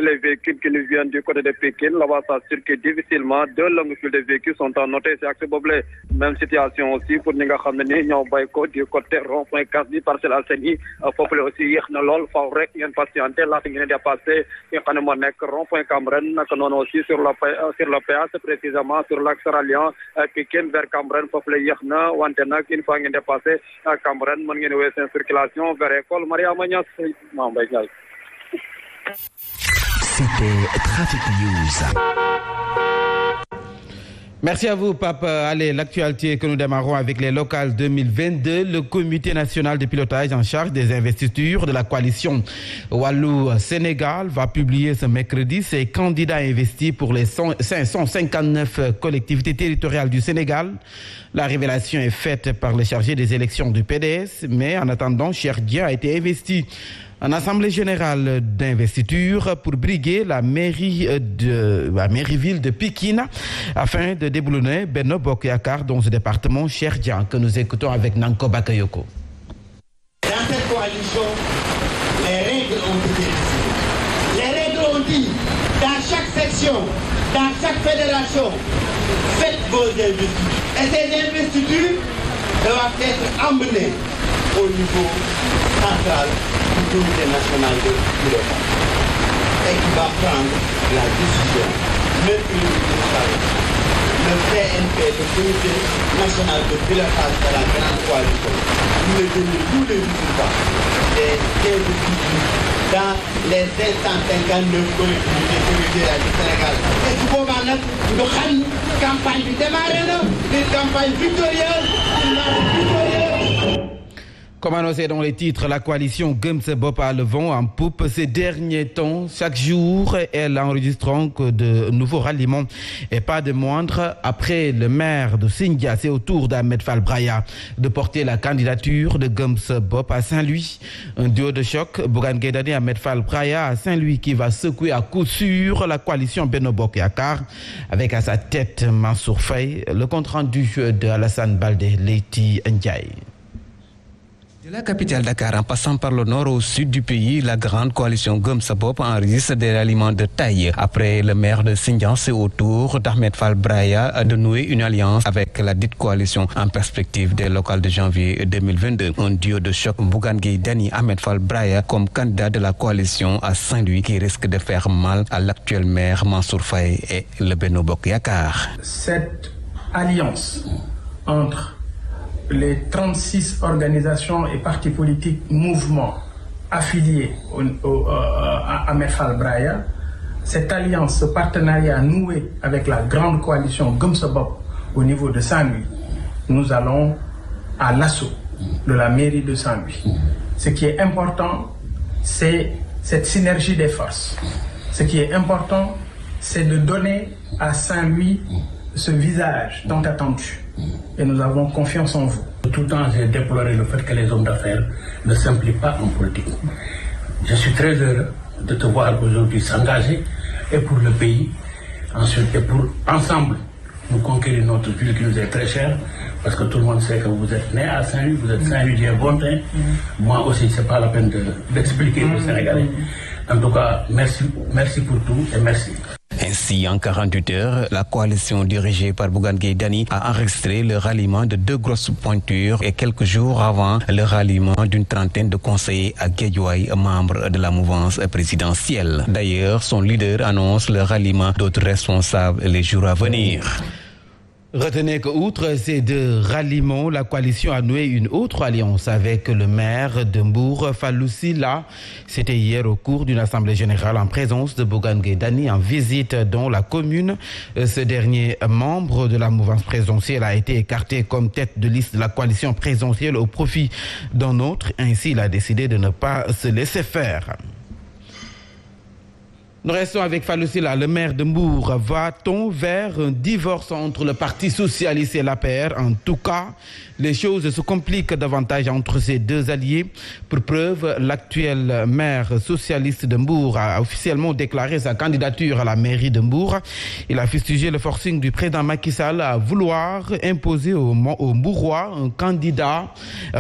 Les véhicules qui nous viennent du côté de Pékin, là-bas ça circule difficilement. Deux longues files de véhicules sont annotés, c'est accès boblé. Même situation aussi pour Ninga Khameni, Nyon Baïko, du côté rond-point Kasdi, Parcel Alseni, Populé aussi, Yeknalol, Favrek, Yen Patienté, là, il y a passé, Yekhanemonek, rond-point Cameroun, Kanon aussi sur le péage, précisément sur l'axe ralliant, Pékin vers Cameroun, Populé Yekna, Wantenak, une fois qu'il y a passé, Cameroun, Mangene Ouest en circulation, vers École, Maria Magnas, Mambaï. C'était Traffic News. Merci à vous, Pape. Allez, l'actualité que nous démarrons avec les locales 2022. Le comité national de pilotage en charge des investitures de la coalition Wallou-Sénégal va publier ce mercredi ses candidats investis pour les 559 collectivités territoriales du Sénégal. La révélation est faite par le chargé des élections du PDS, mais en attendant, Cheikh Dia a été investi en assemblée générale d'investiture pour briguer la mairie-ville de Pikine afin de déboulonner Benno Bokk Yakaar dans ce département. Cheikh Dia, que nous écoutons avec Nanko Bakayoko. Dans cette coalition, les règles ont été décidées. Les règles ont dit, dans chaque section, dans chaque fédération, faites vos investitures. Et ces investitures doivent être emmenées au niveau central du comité national de pilotage et qui va prendre la décision mercredi prochain. Le PNP, le comité national de pilotage de la grande coalition, nous a donné tous les résultats des investitures dans les 559 collectivités territoriales du Sénégal. Et du moment là, nous avons une campagne qui démarre, une campagne victorieuse, Comme annoncé dans les titres, la coalition Gëm Sa Bopp a le vent en poupe ces derniers temps. Chaque jour, elle enregistrant que de nouveaux ralliements et pas de moindre. Après le maire de Sindia, c'est au tour d'Ahmed Fall Braya de porter la candidature de Gëm Sa Bopp à Saint-Louis. Un duo de choc, Bougane Gueye Dany, Ahmed Fall Braya à Saint-Louis qui va secouer à coup sûr la coalition Benno Bokk Yakaar avec à sa tête Mansour Faye. Le compte rendu de Alassane Baldé, Leyti Ndiaye. De la capitale Dakar en passant par le nord au sud du pays, la grande coalition Gëm Sa Bopp enregistre des ralliements de taille. Après le maire de Sindian, c'est au tour d'Ahmed Fall Braya de nouer une alliance avec la dite coalition en perspective des locales de janvier 2022. Un duo de choc, Bougane Gueye Dany, Ahmed Fall Braya comme candidat de la coalition à Saint-Louis qui risque de faire mal à l'actuel maire Mansour Faye et le Benno Bokk Yakaar. Cette alliance entre les 36 organisations et partis politiques, mouvements affiliés à Ahmed Fall Braya, cette alliance, ce partenariat noué avec la grande coalition Gëm Sa Bopp au niveau de Saint-Louis, nous allons à l'assaut de la mairie de Saint-Louis. Ce qui est important, c'est cette synergie des forces. Ce qui est important, c'est de donner à Saint-Louis ce visage tant attendu. Et nous avons confiance en vous. Tout le temps, j'ai déploré le fait que les hommes d'affaires ne s'impliquent pas en politique. Je suis très heureux de te voir aujourd'hui s'engager et pour le pays, ensuite et pour ensemble nous conquérir notre ville qui nous est très chère, parce que tout le monde sait que vous êtes né à Saint-Louis, vous êtes Saint-Louisien bon teint. Moi aussi, c'est pas la peine d'expliquer aux Sénégalais. En tout cas, merci pour tout et merci. Ainsi, en 48 heures, la coalition dirigée par Bougane Gueye Dany a enregistré le ralliement de 2 grosses pointures et quelques jours avant, le ralliement d'une trentaine de conseillers à Guédiawaye, membres de la mouvance présidentielle. D'ailleurs, son leader annonce le ralliement d'autres responsables les jours à venir. Retenez qu'outre ces deux ralliements, la coalition a noué une autre alliance avec le maire de Mbour, Fallou Sylla. C'était hier au cours d'une assemblée générale en présence de Bougane Gueye Dany en visite dans la commune. Ce dernier membre de la mouvance présidentielle a été écarté comme tête de liste de la coalition présidentielle au profit d'un autre. Ainsi, il a décidé de ne pas se laisser faire. Nous restons avec Fallou Sylla, le maire de Mbour. Va-t-on vers un divorce entre le Parti socialiste et l'APR? En tout cas, les choses se compliquent davantage entre ces deux alliés. Pour preuve, l'actuel maire socialiste de Mbour a officiellement déclaré sa candidature à la mairie de Mbour. Il a fustigé le forcing du président Macky Sall à vouloir imposer aux Mbourois un candidat.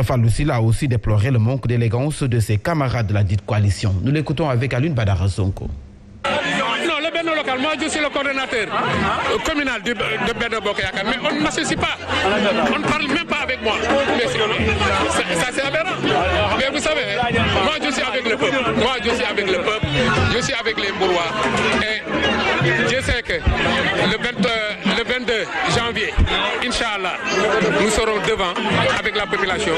Fallou Sylla a aussi déploré le manque d'élégance de ses camarades de la dite coalition. Nous l'écoutons avec Alioune Badara Sonko. Benno local, moi je suis le coordonnateur communal de Benno Bokk Yakaar, mais on ne m'associe pas. On ne parle même pas avec moi. Mais ça c'est aberrant. Mais vous savez, moi je suis avec le peuple. Moi je suis avec le peuple. Je suis avec les Mbourois. Et je sais que le 22 janvier, Inch'Allah, nous serons devant avec la population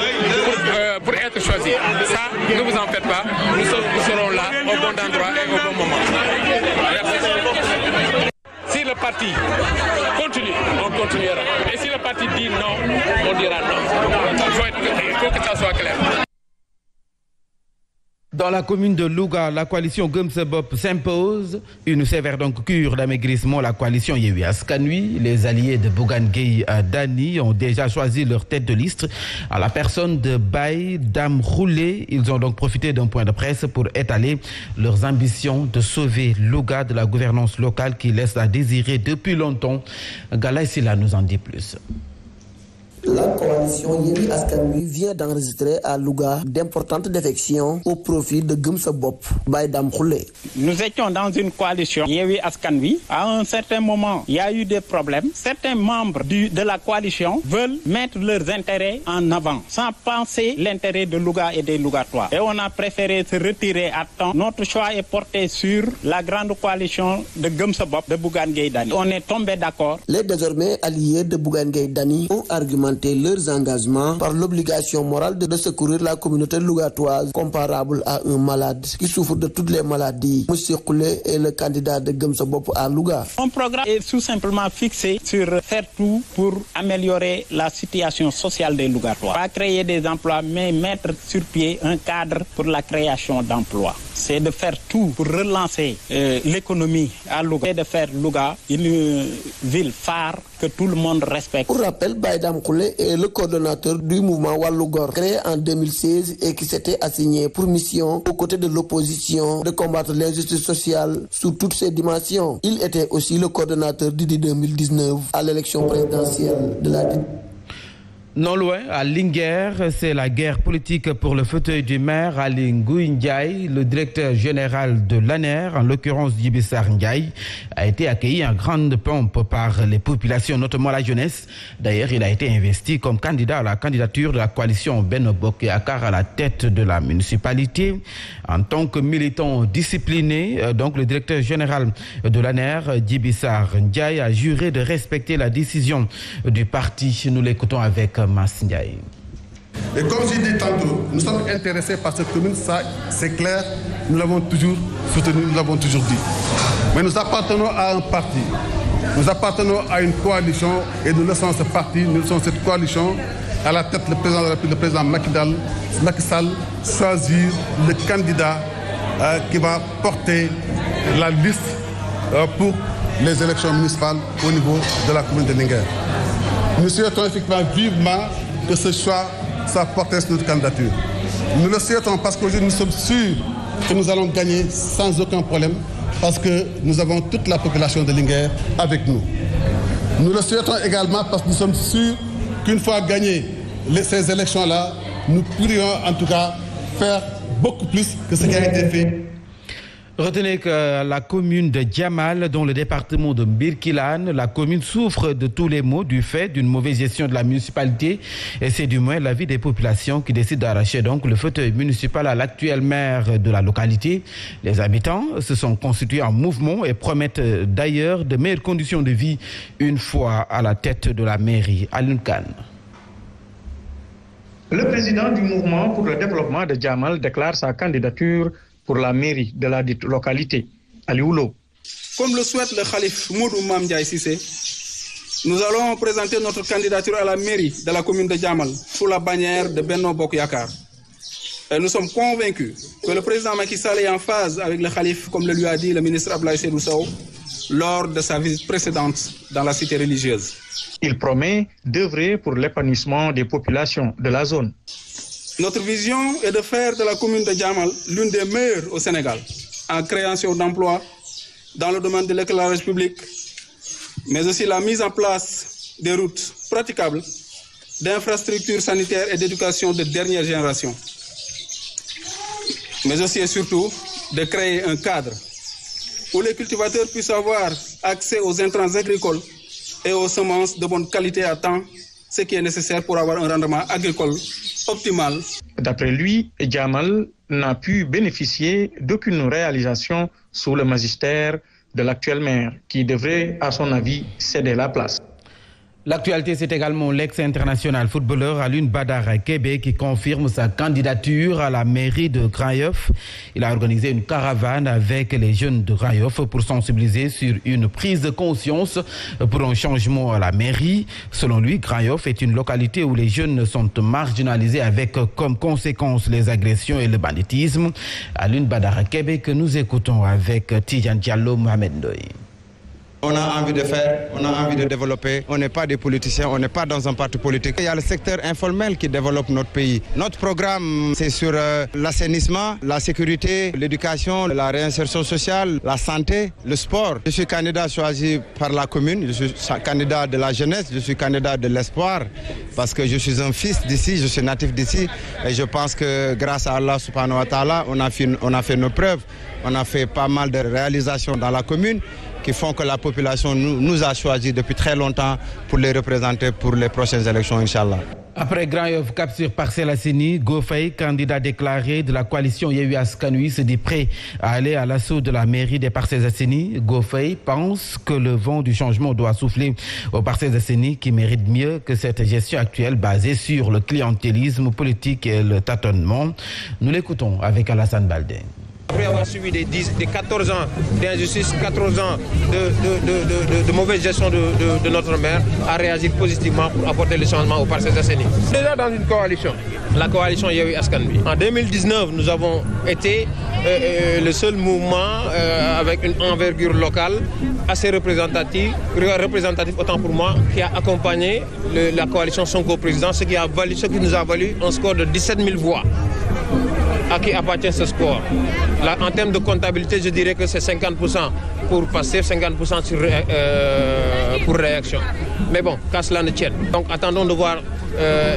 pour être choisis. Ça, ne vous en faites pas. Nous serons là au bon endroit et au bon moment. Merci. Si le parti continue, on continuera. Et si le parti dit non, on dira non. Il faut que ça soit clair. Dans la commune de Louga, la coalition Gëm Sa Bopp s'impose. Une sévère donc cure d'amaigrissement. La coalition Yewwi Askan Wi, les alliés de Bougane Gueye Dany ont déjà choisi leur tête de liste à la personne de Baye Dame Roulé. Ils ont donc profité d'un point de presse pour étaler leurs ambitions de sauver Louga de la gouvernance locale qui laisse à désirer depuis longtemps. Galaye Sylla nous en dit plus. La coalition Yewwi Askan Wi vient d'enregistrer à Louga d'importantes défections au profit de Gëm Sa Bopp, Baye Dame Roulé. Nous étions dans une coalition Yewwi Askan Wi. À un certain moment, il y a eu des problèmes. Certains membres de la coalition veulent mettre leurs intérêts en avant, sans penser l'intérêt de Louga et des Lougatois. Et on a préféré se retirer à temps. Notre choix est porté sur la grande coalition de Gëm Sa Bopp de Bougane Gueye Dany. On est tombé d'accord. Les désormais alliés de Bougane Gueye Dany ont argumenté leurs engagements par l'obligation morale de secourir la communauté lougatoise comparable à un malade qui souffre de toutes les maladies. Monsieur Koulé est le candidat de Gëm Sa Bopp à Louga. Mon programme est tout simplement fixé sur faire tout pour améliorer la situation sociale des Lougatois. Pas créer des emplois, mais mettre sur pied un cadre pour la création d'emplois. C'est de faire tout pour relancer l'économie à Louga et de faire Louga une ville phare que tout le monde respecte. Pour rappel, Baye Dame Roulé est le coordonnateur du mouvement Wallu Gor, créé en 2016 et qui s'était assigné pour mission aux côtés de l'opposition de combattre l'injustice sociale sous toutes ses dimensions. Il était aussi le coordonnateur d'IDI 2019 à l'élection présidentielle de la. Non loin, à Linguère, c'est la guerre politique pour le fauteuil du maire. Aly Ngouille Ndiaye, le directeur général de l'ANER, en l'occurrence Djiby Sarr Ndiaye, a été accueilli en grande pompe par les populations, notamment la jeunesse. D'ailleurs, il a été investi comme candidat à la candidature de la coalition Benno Bokk Yakaar à la tête de la municipalité. En tant que militant discipliné, donc le directeur général de l'ANER, Djiby Sarr Ndiaye, a juré de respecter la décision du parti. Nous l'écoutons avec Mass Ndiaye. Et comme j'ai dit tantôt, nous sommes intéressés par cette commune, ça c'est clair, nous l'avons toujours soutenu, nous l'avons toujours dit. Mais nous appartenons à un parti, nous appartenons à une coalition et nous laissons ce parti, nous laissons cette coalition à la tête le président de la République, le président Macky Sall, choisir le candidat qui va porter la liste pour les élections municipales au niveau de la commune de Linguère. Nous souhaitons effectivement vivement que ce choix soit porté sur notre candidature. Nous le souhaitons parce qu'aujourd'hui nous sommes sûrs que nous allons gagner sans aucun problème parce que nous avons toute la population de Linguère avec nous. Nous le souhaitons également parce que nous sommes sûrs qu'une fois gagnées ces élections-là, nous pourrions en tout cas faire beaucoup plus que ce qui a été fait. Retenez que la commune de Diamal, dont le département de Birkilane, la commune souffre de tous les maux du fait d'une mauvaise gestion de la municipalité. Et c'est du moins l'avis des populations qui décident d'arracher donc le fauteuil municipal à l'actuel maire de la localité. Les habitants se sont constitués en mouvement et promettent d'ailleurs de meilleures conditions de vie une fois à la tête de la mairie. Alioune Kane. Le président du mouvement pour le développement de Diamal déclare sa candidature pour la mairie de la dite localité, Aliou Lo. Comme le souhaite le Khalif Modou Mame Ndiaye Cissé, nous allons présenter notre candidature à la mairie de la commune de Diamal sous la bannière de Benno Bokk Yakaar. Et nous sommes convaincus que le président Macky Sall est en phase avec le Khalif, comme le lui a dit le ministre Abdoulaye Seydou Sow, lors de sa visite précédente dans la cité religieuse. Il promet d'œuvrer pour l'épanouissement des populations de la zone. Notre vision est de faire de la commune de Diamal l'une des meilleures au Sénégal, en création d'emplois dans le domaine de l'éclairage public, mais aussi la mise en place des routes praticables, d'infrastructures sanitaires et d'éducation de dernière génération. Mais aussi et surtout de créer un cadre où les cultivateurs puissent avoir accès aux intrants agricoles et aux semences de bonne qualité à temps, ce qui est nécessaire pour avoir un rendement agricole optimal. D'après lui, Djamal n'a pu bénéficier d'aucune réalisation sous le magistère de l'actuel maire, qui devrait, à son avis, céder la place. L'actualité, c'est également l'ex-international footballeur Alioune Badara Kébé qui confirme sa candidature à la mairie de Grand-Yoff. Il a organisé une caravane avec les jeunes de Grand-Yoff pour sensibiliser sur une prise de conscience pour un changement à la mairie. Selon lui, Grand-Yoff est une localité où les jeunes sont marginalisés avec comme conséquence les agressions et le banditisme. Alioune Badara Kébé que nous écoutons avec Tidjane Diallo, Mohamed Ndoye. On a envie de faire, on a envie de développer. On n'est pas des politiciens, on n'est pas dans un parti politique. Il y a le secteur informel qui développe notre pays. Notre programme, c'est sur l'assainissement, la sécurité, l'éducation, la réinsertion sociale, la santé, le sport. Je suis candidat choisi par la commune, je suis candidat de la jeunesse, je suis candidat de l'espoir parce que je suis un fils d'ici, je suis natif d'ici et je pense que grâce à Allah subhanahu wa ta'ala, on a fait nos preuves. On a fait pas mal de réalisations dans la commune qui font que la population nous a choisis depuis très longtemps pour les représenter pour les prochaines élections, Inch'Allah. Après Grand-Yoff, cap sur Parcelles Assainies, Go-Faye, candidat déclaré de la coalition Yewwi Askan Wi, se dit prêt à aller à l'assaut de la mairie des Parcelles Assainies. Go-Faye pense que le vent du changement doit souffler aux Parcelles Assainies qui méritent mieux que cette gestion actuelle basée sur le clientélisme politique et le tâtonnement. Nous l'écoutons avec Alassane Baldé. Après avoir suivi des 14 ans d'injustice, 14 ans de mauvaise gestion de notre maire, a réagi positivement pour apporter le changement aux Parcelles Assainies. Déjà dans une coalition, la coalition Yewwi Askan Wi. En 2019, nous avons été le seul mouvement avec une envergure locale assez représentatif autant pour moi, qui a accompagné la coalition Sonko Président, ce qui nous a valu un score de 17 000 voix. À qui appartient ce score? Là, en termes de comptabilité, je dirais que c'est 50% pour passer, 50% pour réaction. Mais bon, qu'à cela ne tienne. Donc attendons de voir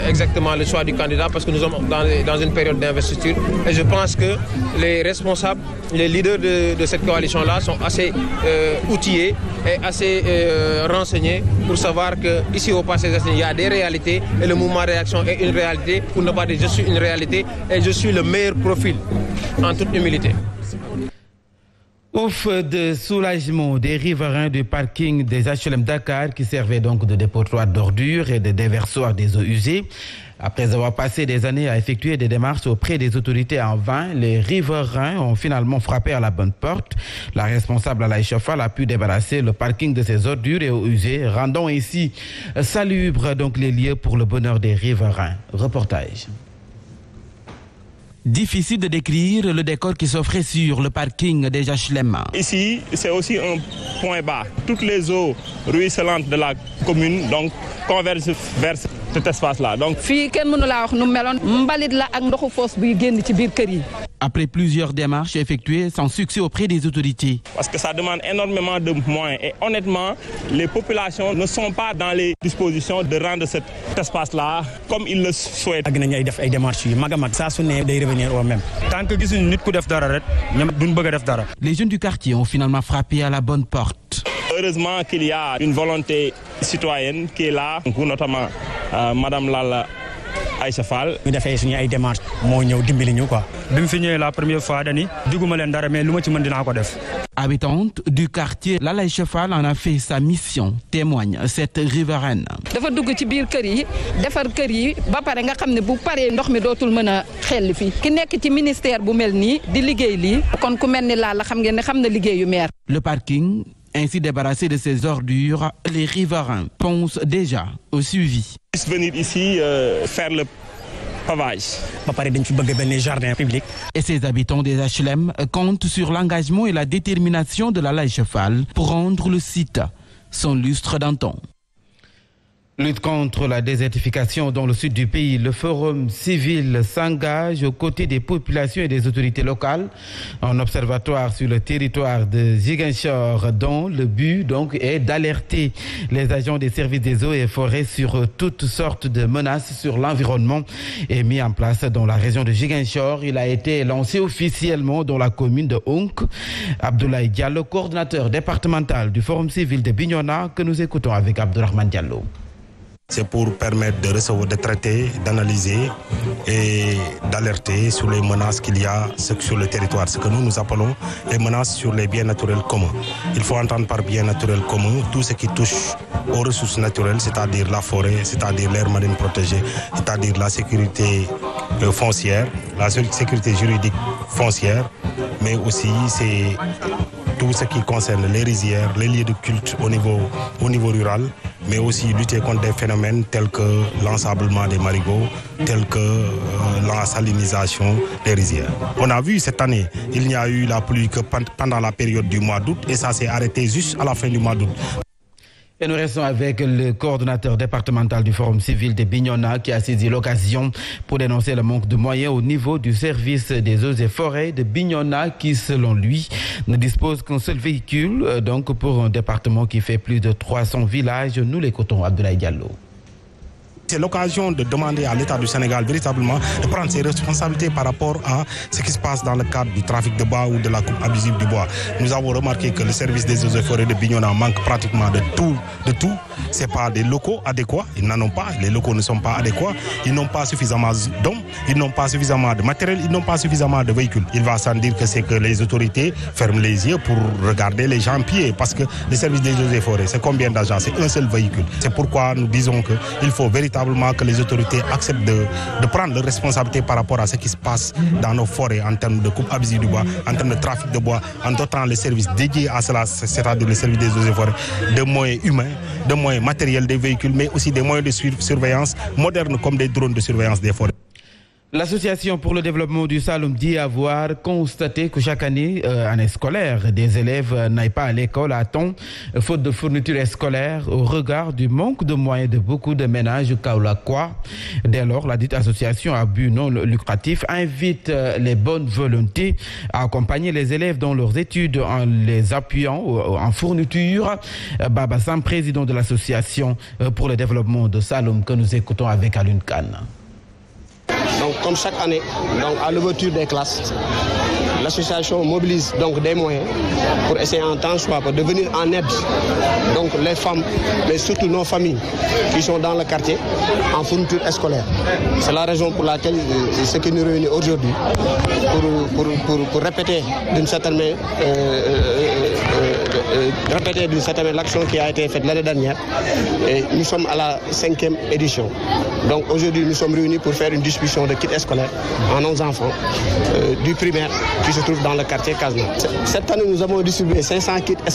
exactement le choix du candidat parce que nous sommes dans une période d'investiture. Et je pense que les responsables, les leaders de cette coalition-là sont assez outillés et assez renseignés pour savoir qu'ici au Parcelles Assainies, il y a des réalités et le mouvement réaction est une réalité. Pour ne pas dire je suis une réalité et je suis le meilleur profil en toute humilité. Ouf de soulagement des riverains du parking des HLM Dakar qui servaient donc de dépotoir d'ordures et de déversoir des eaux usées. Après avoir passé des années à effectuer des démarches auprès des autorités en vain, les riverains ont finalement frappé à la bonne porte. La responsable Alaï Chafal a pu débarrasser le parking de ces ordures et eaux usées, rendant ainsi salubres donc les lieux pour le bonheur des riverains. Reportage. Difficile de décrire le décor qui s'offrait sur le parking des HLM. Ici, c'est aussi un point bas. Toutes les eaux ruisselantes de la commune donc, convergent vers cet espace-là. Donc, après plusieurs démarches effectuées sans succès auprès des autorités. Parce que ça demande énormément de moyens et honnêtement, les populations ne sont pas dans les dispositions de rendre cet espace-là comme ils le souhaitent. Les jeunes du quartier ont finalement frappé à la bonne porte. Heureusement qu'il y a une volonté citoyenne qui est là, notamment Madame Lala Aïcha Fall. Nous avons fait une démarche la première fois. Habitante du quartier, Lala Aïcha Fall en a fait sa mission, témoigne cette riveraine. Le parking ainsi débarrassé de ses ordures, les riverains pensent déjà au suivi. Venir ici faire le pavage. Et ces habitants des HLM comptent sur l'engagement et la détermination de Lala Aïcha Fall pour rendre le site son lustre d'antan. Lutte contre la désertification dans le sud du pays, le Forum civil s'engage aux côtés des populations et des autorités locales. Un observatoire sur le territoire de Ziguinchor dont le but donc est d'alerter les agents des services des eaux et forêts sur toutes sortes de menaces sur l'environnement est mis en place dans la région de Ziguinchor. Il a été lancé officiellement dans la commune de Onk. Abdoulaye Diallo, coordinateur départemental du Forum civil de Bignona, que nous écoutons avec Abdourahmane Diallo. C'est pour permettre de recevoir, de traiter, d'analyser et d'alerter sur les menaces qu'il y a sur le territoire. Ce que nous appelons les menaces sur les biens naturels communs. Il faut entendre par bien naturel commun tout ce qui touche aux ressources naturelles, c'est-à-dire la forêt, c'est-à-dire l'aire marine protégée, c'est-à-dire la sécurité foncière, la sécurité juridique foncière, mais aussi c'est tout ce qui concerne les rizières, les lieux de culte au niveau rural, mais aussi lutter contre des phénomènes tels que l'ensablement des marigots, tels que la salinisation des rizières. On a vu cette année, il n'y a eu la pluie que pendant la période du mois d'août et ça s'est arrêté juste à la fin du mois d'août. Et nous restons avec le coordonnateur départemental du Forum civil de Bignona qui a saisi l'occasion pour dénoncer le manque de moyens au niveau du service des eaux et forêts de Bignona qui, selon lui, ne dispose qu'un seul véhicule, donc pour un département qui fait plus de 300 villages. Nous l'écoutons, Abdoulaye Diallo. C'est l'occasion de demander à l'État du Sénégal véritablement de prendre ses responsabilités par rapport à ce qui se passe dans le cadre du trafic de bois ou de la coupe abusive du bois. Nous avons remarqué que le service des eaux et forêts de Bignona manque pratiquement de tout. Ce n'est pas des locaux adéquats, ils n'en ont pas, les locaux ne sont pas adéquats, ils n'ont pas suffisamment d'hommes, ils n'ont pas suffisamment de matériel, ils n'ont pas suffisamment de véhicules. Il va sans dire que c'est que les autorités ferment les yeux pour regarder les gens pieds parce que le service des eaux et forêts, c'est combien d'agents? C'est un seul véhicule. C'est pourquoi nous disons qu'il faut véritablement que les autorités acceptent de prendre leurs responsabilités par rapport à ce qui se passe dans nos forêts en termes de coupe abusive du bois, en termes de trafic de bois, en dotant les services dédiés à cela, c'est-à-dire les services des eaux et forêts, de moyens humains, de moyens matériels des véhicules, mais aussi des moyens de surveillance modernes comme des drones de surveillance des forêts. L'Association pour le développement du Saloum dit avoir constaté que chaque année scolaire, des élèves n'aillent pas à l'école à temps, faute de fournitures scolaires au regard du manque de moyens de beaucoup de ménages kaolackois. Dès lors, la dite association à but non lucratif invite les bonnes volontés à accompagner les élèves dans leurs études en les appuyant en fournitures. Baba Sam, président de l'Association pour le développement de Saloum, que nous écoutons avec Alun Khan. Donc, comme chaque année, donc, à l'ouverture des classes, l'association mobilise donc des moyens pour essayer en temps soit de venir en aide donc les femmes, mais surtout nos familles qui sont dans le quartier en fourniture scolaire. C'est la raison pour laquelle ce qui nous réunit aujourd'hui pour répéter d'une certaine manière l'action qui a été faite l'année dernière. Et nous sommes à la 5e édition. Donc aujourd'hui, nous sommes réunis pour faire une distribution de kits scolaires à nos enfants du primaire qui se trouvent dans le quartier Casna. Cette année, nous avons distribué 500 kits scolaires.